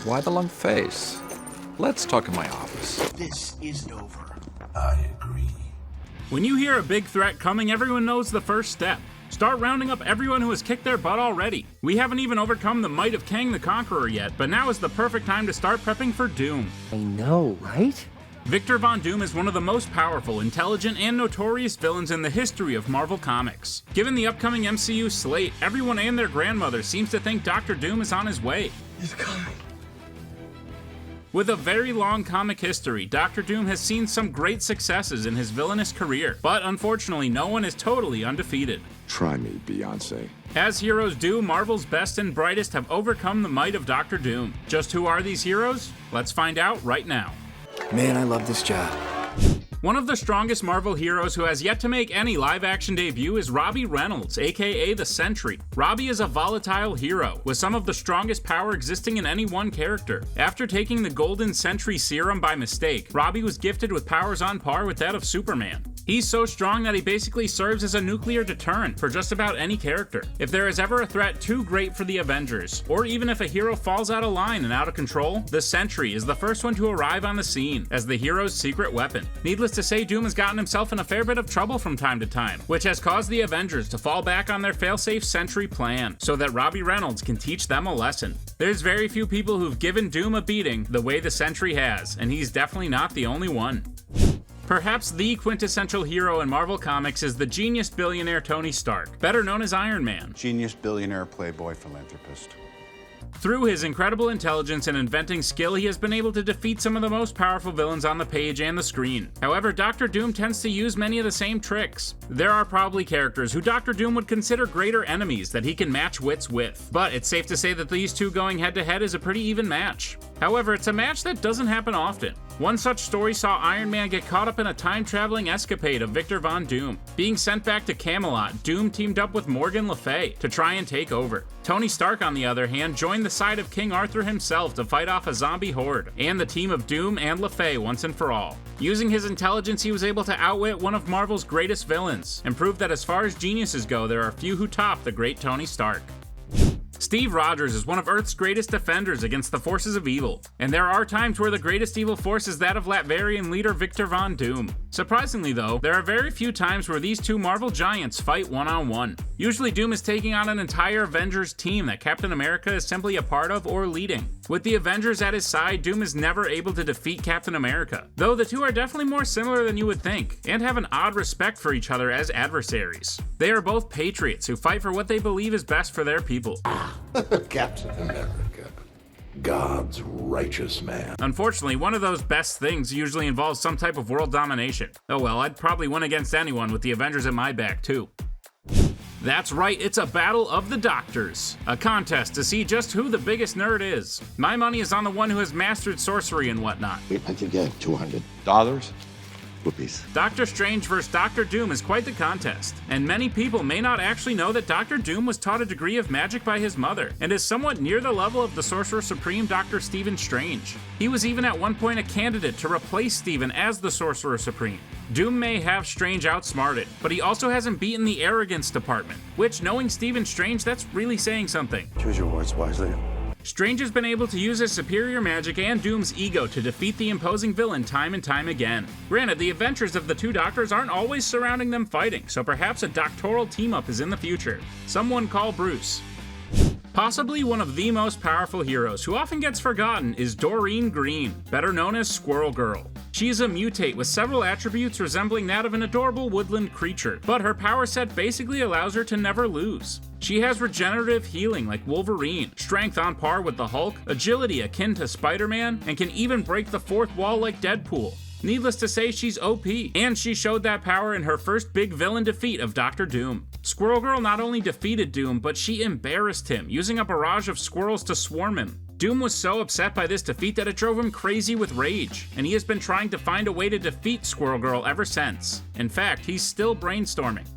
Why the long face? Let's talk in my office. This isn't over. I agree. When you hear a big threat coming, everyone knows the first step. Start rounding up everyone who has kicked their butt already. We haven't even overcome the might of Kang the Conqueror yet, but now is the perfect time to start prepping for Doom. I know, right? Victor Von Doom is one of the most powerful, intelligent, and notorious villains in the history of Marvel Comics. Given the upcoming MCU slate, everyone and their grandmother seems to think Dr. Doom is on his way. He's coming. With a very long comic history, Dr. Doom has seen some great successes in his villainous career, but unfortunately no one is totally undefeated. Try me, Beyonce. As heroes do, Marvel's best and brightest have overcome the might of Dr. Doom. Just who are these heroes? Let's find out right now. Man, I love this job. One of the strongest Marvel heroes who has yet to make any live-action debut is Robbie Reynolds, aka the Sentry. Robbie is a volatile hero, with some of the strongest power existing in any one character. After taking the Golden Sentry Serum by mistake, Robbie was gifted with powers on par with that of Superman. He's so strong that he basically serves as a nuclear deterrent for just about any character. If there is ever a threat too great for the Avengers, or even if a hero falls out of line and out of control, the Sentry is the first one to arrive on the scene as the hero's secret weapon. Needless to say, Doom has gotten himself in a fair bit of trouble from time to time, which has caused the Avengers to fall back on their failsafe Sentry plan, so that Robbie Reynolds can teach them a lesson. There's very few people who've given Doom a beating the way the Sentry has, and he's definitely not the only one. Perhaps the quintessential hero in Marvel Comics is the genius billionaire Tony Stark, better known as Iron Man. Genius, billionaire, playboy, philanthropist. Through his incredible intelligence and inventing skill, he has been able to defeat some of the most powerful villains on the page and the screen. However, Dr. Doom tends to use many of the same tricks. There are probably characters who Dr. Doom would consider greater enemies that he can match wits with, but it's safe to say that these two going head-to-head is a pretty even match. However, it's a match that doesn't happen often. One such story saw Iron Man get caught up in a time-traveling escapade of Victor Von Doom. Being sent back to Camelot, Doom teamed up with Morgan Le Fay to try and take over. Tony Stark, on the other hand, joined the side of King Arthur himself to fight off a zombie horde, and the team of Doom and Le Fay once and for all. Using his intelligence, he was able to outwit one of Marvel's greatest villains, and prove that as far as geniuses go, there are few who top the great Tony Stark. Steve Rogers is one of Earth's greatest defenders against the forces of evil, and there are times where the greatest evil force is that of Latverian leader Victor Von Doom. Surprisingly though, there are very few times where these two Marvel giants fight one-on-one. Usually Doom is taking on an entire Avengers team that Captain America is simply a part of or leading. With the Avengers at his side, Doom is never able to defeat Captain America, though the two are definitely more similar than you would think, and have an odd respect for each other as adversaries. They are both patriots who fight for what they believe is best for their people. Captain America. God's righteous man. Unfortunately, one of those best things usually involves some type of world domination. Oh well, I'd probably win against anyone with the Avengers at my back too. That's right, it's a battle of the doctors. A contest to see just who the biggest nerd is. My money is on the one who has mastered sorcery and whatnot. I think I have $200. Whoopies. Doctor Strange vs. Dr. Doom is quite the contest, and many people may not actually know that Dr. Doom was taught a degree of magic by his mother, and is somewhat near the level of the Sorcerer Supreme Dr. Stephen Strange. He was even at one point a candidate to replace Stephen as the Sorcerer Supreme. Doom may have Strange outsmarted, but he also hasn't beaten the arrogance department, which, knowing Stephen Strange, that's really saying something. Choose your words wisely. Strange has been able to use his superior magic and Doom's ego to defeat the imposing villain time and time again. Granted, the adventures of the two doctors aren't always surrounding them fighting, so perhaps a doctoral team-up is in the future. Someone call Bruce. Possibly one of the most powerful heroes who often gets forgotten is Doreen Green, better known as Squirrel Girl. She is a mutate with several attributes resembling that of an adorable woodland creature, but her power set basically allows her to never lose. She has regenerative healing like Wolverine, strength on par with the Hulk, agility akin to Spider-Man, and can even break the fourth wall like Deadpool. Needless to say, she's OP, and she showed that power in her first big villain defeat of Dr. Doom. Squirrel Girl not only defeated Doom, but she embarrassed him, using a barrage of squirrels to swarm him. Doom was so upset by this defeat that it drove him crazy with rage, and he has been trying to find a way to defeat Squirrel Girl ever since. In fact, he's still brainstorming.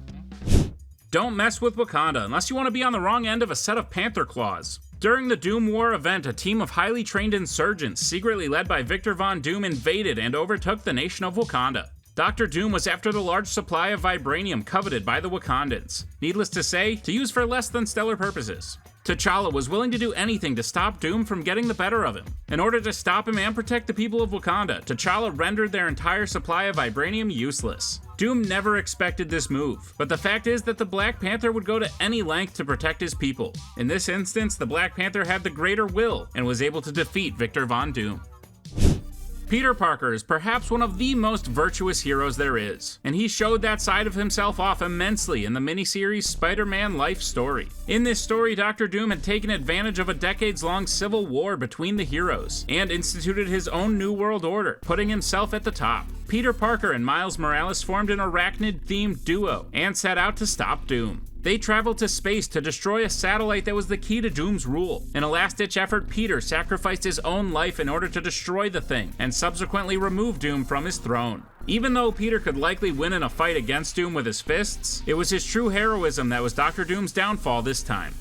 Don't mess with Wakanda unless you want to be on the wrong end of a set of Panther claws. During the Doom War event, a team of highly trained insurgents, secretly led by Victor Von Doom, invaded and overtook the nation of Wakanda. Dr. Doom was after the large supply of vibranium coveted by the Wakandans. Needless to say, to use for less than stellar purposes. T'Challa was willing to do anything to stop Doom from getting the better of him. In order to stop him and protect the people of Wakanda, T'Challa rendered their entire supply of vibranium useless. Doom never expected this move, but the fact is that the Black Panther would go to any length to protect his people. In this instance, the Black Panther had the greater will and was able to defeat Victor Von Doom. Peter Parker is perhaps one of the most virtuous heroes there is, and he showed that side of himself off immensely in the miniseries Spider-Man Life Story. In this story, Dr. Doom had taken advantage of a decades-long civil war between the heroes, and instituted his own new world order, putting himself at the top. Peter Parker and Miles Morales formed an arachnid-themed duo, and set out to stop Doom. They traveled to space to destroy a satellite that was the key to Doom's rule. In a last-ditch effort, Peter sacrificed his own life in order to destroy the thing, and subsequently remove Doom from his throne. Even though Peter could likely win in a fight against Doom with his fists, it was his true heroism that was Dr. Doom's downfall this time.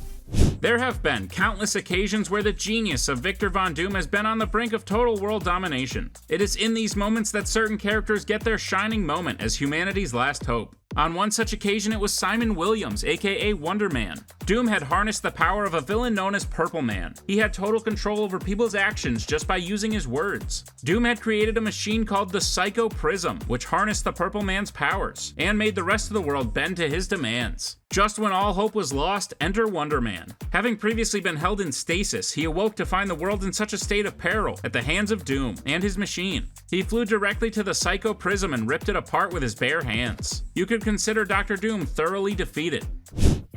There have been countless occasions where the genius of Victor Von Doom has been on the brink of total world domination. It is in these moments that certain characters get their shining moment as humanity's last hope. On one such occasion, it was Simon Williams, aka Wonder Man. Doom had harnessed the power of a villain known as Purple Man. He had total control over people's actions just by using his words. Doom had created a machine called the Psycho Prism, which harnessed the Purple Man's powers, and made the rest of the world bend to his demands. Just when all hope was lost, enter Wonder Man. Having previously been held in stasis, he awoke to find the world in such a state of peril at the hands of Doom and his machine. He flew directly to the Psycho Prism and ripped it apart with his bare hands. You could consider Dr. Doom thoroughly defeated.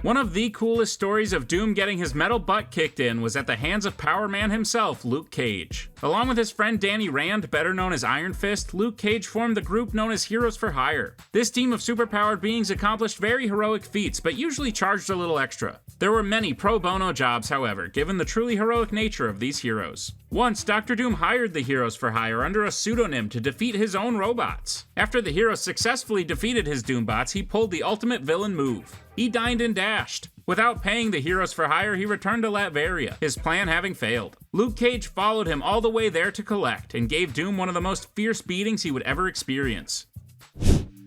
One of the coolest stories of Doom getting his metal butt kicked in was at the hands of Power Man himself, Luke Cage. Along with his friend Danny Rand, better known as Iron Fist, Luke Cage formed the group known as Heroes for Hire. This team of superpowered beings accomplished very heroic feats, but usually charged a little extra. There were many pro bono jobs, however, given the truly heroic nature of these heroes. Once, Dr. Doom hired the Heroes for Hire under a pseudonym to defeat his own robots. After the heroes successfully defeated his Doombots, he pulled the ultimate villain move. He dined and dashed. Without paying the Heroes for Hire, he returned to Latveria, his plan having failed. Luke Cage followed him all the way there to collect, and gave Doom one of the most fierce beatings he would ever experience.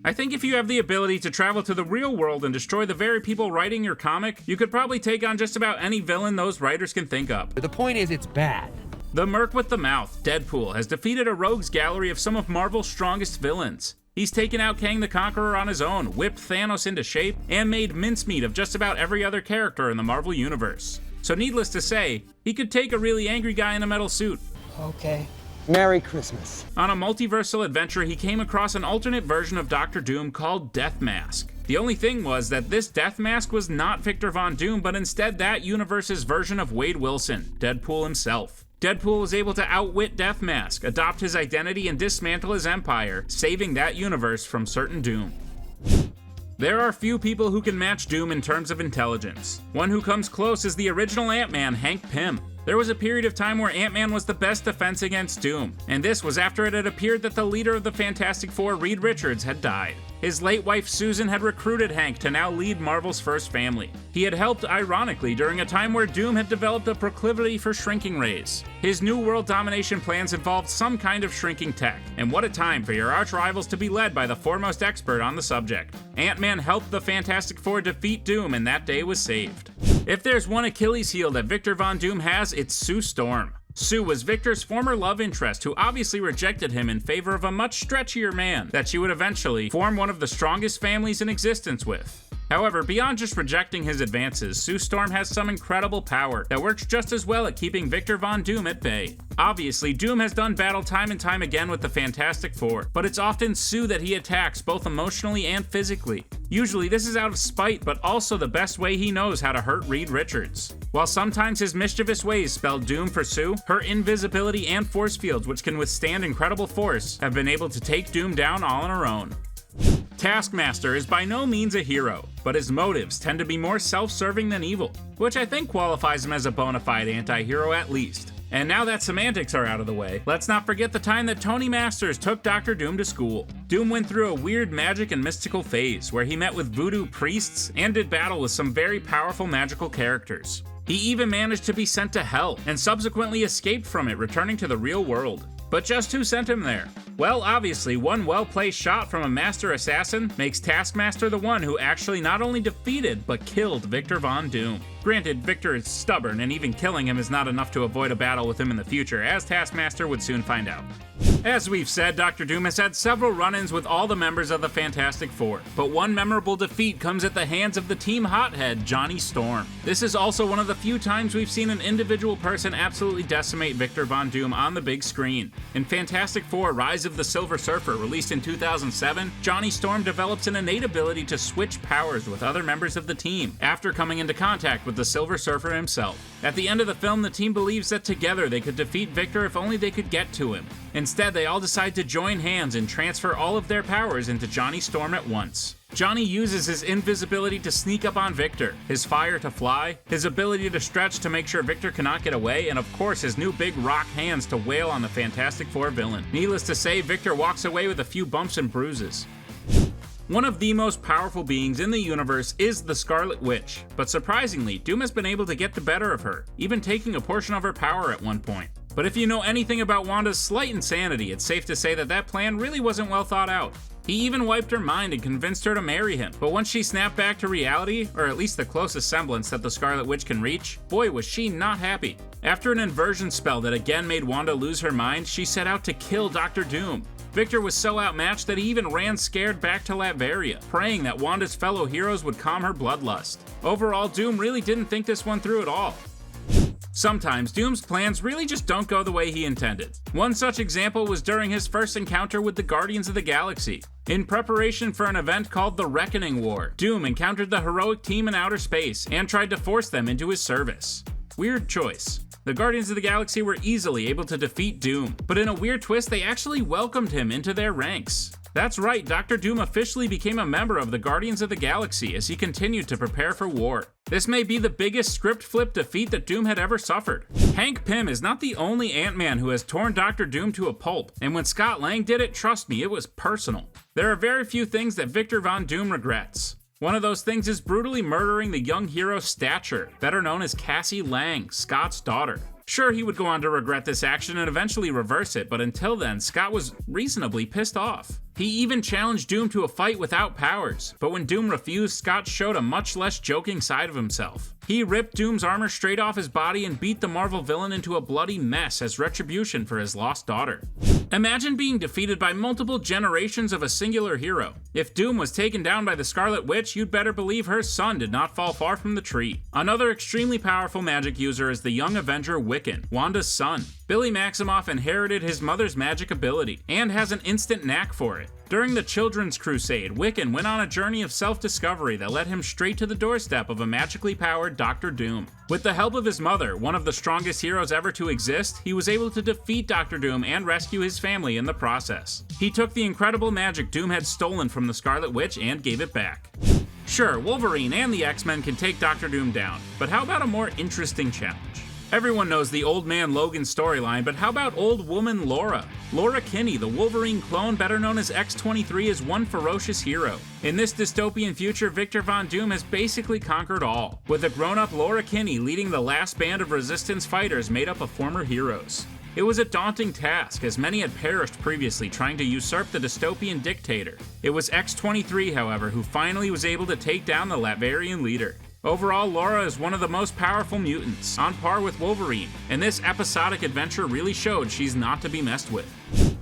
I think if you have the ability to travel to the real world and destroy the very people writing your comic, you could probably take on just about any villain those writers can think of. The point is, it's bad. The Merc with the Mouth, Deadpool, has defeated a rogues gallery of some of Marvel's strongest villains. He's taken out Kang the Conqueror on his own, whipped Thanos into shape, and made mincemeat of just about every other character in the Marvel Universe. So needless to say, he could take a really angry guy in a metal suit. Okay. Merry Christmas. On a multiversal adventure, he came across an alternate version of Dr. Doom called Death Mask. The only thing was that this Death Mask was not Victor Von Doom, but instead that universe's version of Wade Wilson, Deadpool himself. Deadpool was able to outwit Death Mask, adopt his identity, and dismantle his empire, saving that universe from certain doom. There are few people who can match Doom in terms of intelligence. One who comes close is the original Ant-Man, Hank Pym. There was a period of time where Ant-Man was the best defense against Doom, and this was after it had appeared that the leader of the Fantastic Four, Reed Richards, had died. His late wife Susan had recruited Hank to now lead Marvel's first family. He had helped, ironically, during a time where Doom had developed a proclivity for shrinking rays. His new world domination plans involved some kind of shrinking tech, and what a time for your arch-rivals to be led by the foremost expert on the subject. Ant-Man helped the Fantastic Four defeat Doom, and that day was saved. If there's one Achilles heel that Victor Von Doom has, it's Sue Storm. Sue was Victor's former love interest who obviously rejected him in favor of a much stretchier man that she would eventually form one of the strongest families in existence with. However, beyond just rejecting his advances, Sue Storm has some incredible power that works just as well at keeping Victor Von Doom at bay. Obviously, Doom has done battle time and time again with the Fantastic Four, but it's often Sue that he attacks both emotionally and physically. Usually this is out of spite, but also the best way he knows how to hurt Reed Richards. While sometimes his mischievous ways spell doom for Sue, her invisibility and force fields, which can withstand incredible force, have been able to take Doom down all on her own. Taskmaster is by no means a hero, but his motives tend to be more self-serving than evil, which I think qualifies him as a bona fide anti-hero at least. And now that semantics are out of the way, let's not forget the time that Tony Masters took Dr. Doom to school. Doom went through a weird magic and mystical phase where he met with voodoo priests and did battle with some very powerful magical characters. He even managed to be sent to hell and subsequently escaped from it, returning to the real world. But just who sent him there? Well, obviously, one well-placed shot from a master assassin makes Taskmaster the one who actually not only defeated, but killed Victor Von Doom. Granted, Victor is stubborn, and even killing him is not enough to avoid a battle with him in the future, as Taskmaster would soon find out. As we've said, Dr. Doom has had several run-ins with all the members of the Fantastic Four, but one memorable defeat comes at the hands of the team hothead, Johnny Storm. This is also one of the few times we've seen an individual person absolutely decimate Victor Von Doom on the big screen. In Fantastic Four: Rise of the Silver Surfer, released in 2007, Johnny Storm develops an innate ability to switch powers with other members of the team, after coming into contact with the Silver Surfer himself. At the end of the film, the team believes that together they could defeat Victor if only they could get to him. Instead, they all decide to join hands and transfer all of their powers into Johnny Storm at once. Johnny uses his invisibility to sneak up on Victor, his fire to fly, his ability to stretch to make sure Victor cannot get away, and of course his new big rock hands to wail on the Fantastic Four villain. Needless to say, Victor walks away with a few bumps and bruises. One of the most powerful beings in the universe is the Scarlet Witch, but surprisingly, Doom has been able to get the better of her, even taking a portion of her power at one point. But if you know anything about Wanda's slight insanity, it's safe to say that that plan really wasn't well thought out. He even wiped her mind and convinced her to marry him, but once she snapped back to reality, or at least the closest semblance that the Scarlet Witch can reach, boy was she not happy. After an inversion spell that again made Wanda lose her mind, she set out to kill Dr. Doom. Victor was so outmatched that he even ran scared back to Latveria, praying that Wanda's fellow heroes would calm her bloodlust. Overall, Doom really didn't think this one through at all. Sometimes Doom's plans really just don't go the way he intended. One such example was during his first encounter with the Guardians of the Galaxy. In preparation for an event called the Reckoning War, Doom encountered the heroic team in outer space and tried to force them into his service. Weird choice. The Guardians of the Galaxy were easily able to defeat Doom, but in a weird twist they actually welcomed him into their ranks. That's right, Dr. Doom officially became a member of the Guardians of the Galaxy as he continued to prepare for war. This may be the biggest script flip defeat that Doom had ever suffered. Hank Pym is not the only Ant-Man who has torn Dr. Doom to a pulp, and when Scott Lang did it, trust me, it was personal. There are very few things that Victor Von Doom regrets. One of those things is brutally murdering the young hero Stature, better known as Cassie Lang, Scott's daughter. Sure, he would go on to regret this action and eventually reverse it, but until then, Scott was reasonably pissed off. He even challenged Doom to a fight without powers, but when Doom refused, Scott showed a much less joking side of himself. He ripped Doom's armor straight off his body and beat the Marvel villain into a bloody mess as retribution for his lost daughter. Imagine being defeated by multiple generations of a singular hero. If Doom was taken down by the Scarlet Witch, you'd better believe her son did not fall far from the tree. Another extremely powerful magic user is the young Avenger Wiccan, Wanda's son. Billy Maximoff inherited his mother's magic ability, and has an instant knack for it. During the Children's Crusade, Wiccan went on a journey of self-discovery that led him straight to the doorstep of a magically powered Dr. Doom. With the help of his mother, one of the strongest heroes ever to exist, he was able to defeat Dr. Doom and rescue his family in the process. He took the incredible magic Doom had stolen from the Scarlet Witch and gave it back. Sure, Wolverine and the X-Men can take Dr. Doom down, but how about a more interesting challenge? Everyone knows the Old Man Logan storyline, but how about Old Woman Laura? Laura Kinney, the Wolverine clone better known as X-23, is one ferocious hero. In this dystopian future, Victor Von Doom has basically conquered all, with a grown-up Laura Kinney leading the last band of resistance fighters made up of former heroes. It was a daunting task, as many had perished previously trying to usurp the dystopian dictator. It was X-23, however, who finally was able to take down the Latverian leader. Overall, Laura is one of the most powerful mutants, on par with Wolverine, and this episodic adventure really showed she's not to be messed with.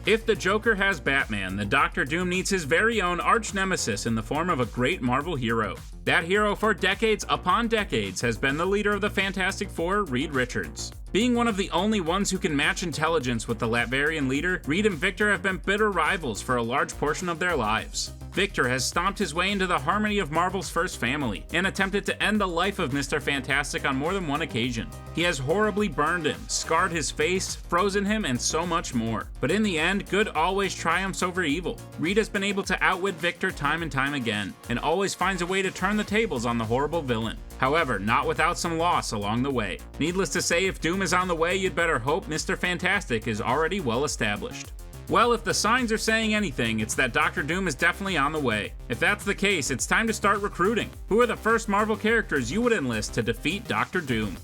If the Joker has Batman, then Dr. Doom needs his very own arch-nemesis in the form of a great Marvel hero. That hero for decades upon decades has been the leader of the Fantastic Four, Reed Richards. Being one of the only ones who can match intelligence with the Latverian leader, Reed and Victor have been bitter rivals for a large portion of their lives. Victor has stomped his way into the harmony of Marvel's first family, and attempted to end the life of Mr. Fantastic on more than one occasion. He has horribly burned him, scarred his face, frozen him, and so much more. But in the end, good always triumphs over evil. Reed has been able to outwit Victor time and time again, and always finds a way to turn the tables on the horrible villain. However, not without some loss along the way. Needless to say, if Doom is on the way, you'd better hope Mr. Fantastic is already well established. Well, if the signs are saying anything, it's that Dr. Doom is definitely on the way. If that's the case, it's time to start recruiting. Who are the first Marvel characters you would enlist to defeat Dr. Doom?